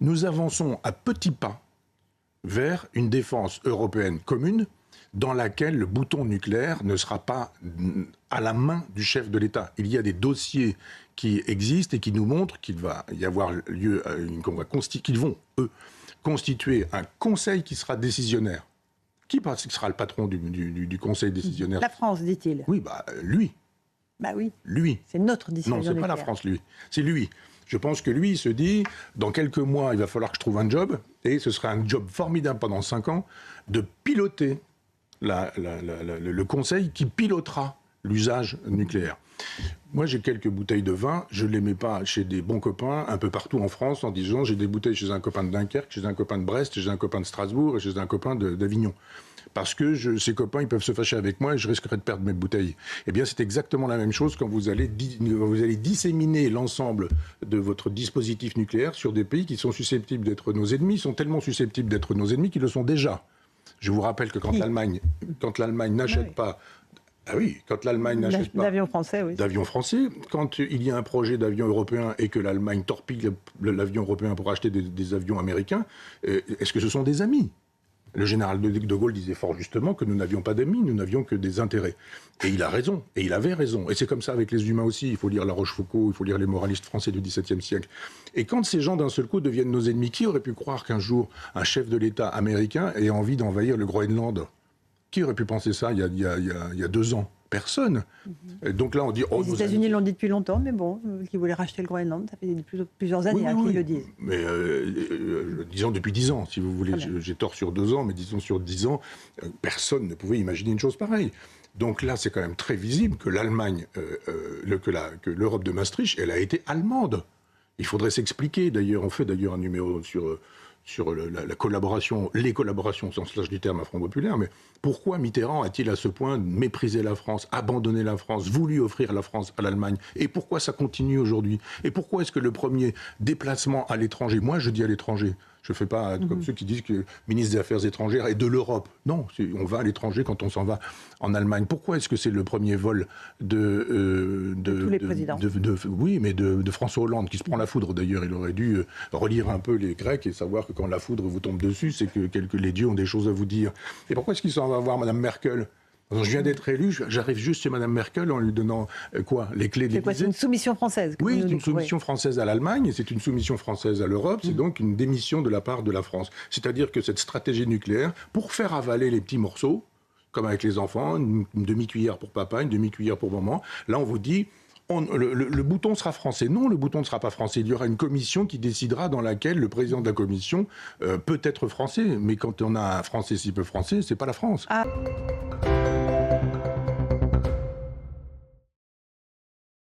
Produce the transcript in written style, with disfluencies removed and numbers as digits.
Nous avançons à petits pas vers une défense européenne commune dans laquelle le bouton nucléaire ne sera pas à la main du chef de l'État. Il y a des dossiers qui existent et qui nous montrent qu'il va y avoir lieu, qu'ils vont, eux, constituer un conseil qui sera décisionnaire. Qui sera le patron du conseil décisionnaire ? La France, dit-il. Oui, lui. Bah oui. Lui. C'est notre décision. Non, c'est nucléaire. pas la France, lui. C'est lui. Je pense que lui, il se dit, dans quelques mois, il va falloir que je trouve un job, et ce sera un job formidable pendant 5 ans, de piloter le conseil qui pilotera l'usage nucléaire. Moi, j'ai quelques bouteilles de vin, je ne les mets pas chez des bons copains un peu partout en France en disant j'ai des bouteilles chez un copain de Dunkerque, chez un copain de Brest, chez un copain de Strasbourg et chez un copain d'Avignon. Parce que ces copains, ils peuvent se fâcher avec moi et je risquerais de perdre mes bouteilles. Eh bien, c'est exactement la même chose quand vous allez disséminer l'ensemble de votre dispositif nucléaire sur des pays qui sont susceptibles d'être nos ennemis, sont tellement susceptibles d'être nos ennemis qu'ils le sont déjà. Je vous rappelle que quand l'Allemagne n'achète pas... Ah oui, quand l'Allemagne n'achète pas d'avions français, oui. D'avions français, quand il y a un projet d'avion européen et que l'Allemagne torpille l'avion européen pour acheter des avions américains, est-ce que ce sont des amis ? Le général de Gaulle disait fort justement que nous n'avions pas d'amis, nous n'avions que des intérêts. Et il a raison, et il avait raison. Et c'est comme ça avec les humains aussi. Il faut lire La Rochefoucauld, il faut lire les moralistes français du XVIIe siècle. Et quand ces gens d'un seul coup deviennent nos ennemis, qui aurait pu croire qu'un jour un chef de l'État américain ait envie d'envahir le Groenland ? Qui aurait pu penser ça il y a 2 ans ? Personne. Donc là, on dit... Les États-Unis l'ont dit depuis longtemps, mais bon, qu'ils voulaient racheter le Groenland, ça fait plusieurs années qu'ils le disent. Mais disons depuis 10 ans, si vous voulez. J'ai tort sur 2 ans, mais disons sur 10 ans, personne ne pouvait imaginer une chose pareille. Donc là, c'est quand même très visible que l'Allemagne, que l'Europe de Maastricht, elle a été allemande. Il faudrait s'expliquer, d'ailleurs. On fait d'ailleurs un numéro sur la collaboration, les collaborations au sens large du terme à Front Populaire, mais pourquoi Mitterrand a-t-il à ce point méprisé la France, abandonné la France, voulu offrir la France à l'Allemagne ? Et pourquoi ça continue aujourd'hui ? Et pourquoi est-ce que le premier déplacement à l'étranger, moi je dis à l'étranger, je ne fais pas comme ceux qui disent que le ministre des Affaires étrangères est de l'Europe. Non, on va à l'étranger quand on s'en va en Allemagne. Pourquoi est-ce que c'est le premier vol de tous les présidents. Oui, mais de François Hollande, qui se prend la foudre d'ailleurs. Il aurait dû relire un peu les Grecs et savoir que quand la foudre vous tombe dessus, c'est que les dieux ont des choses à vous dire. Et pourquoi est-ce qu'il s'en va voir Mme Merkel ? Alors, je viens d'être élu, j'arrive juste chez Mme Merkel en lui donnant les clés de l'Élysée. C'est une soumission française. Oui, c'est une soumission française à l'Allemagne et c'est une soumission française à l'Europe. C'est donc une démission de la part de la France. C'est-à-dire que cette stratégie nucléaire, pour faire avaler les petits morceaux, comme avec les enfants, une demi-cuillère pour papa, une demi-cuillère pour maman, là on vous dit... Le bouton sera français. Non, le bouton ne sera pas français. Il y aura une commission qui décidera, dans laquelle le président de la commission peut être français. Mais quand on a un français si peu français, c'est pas la France.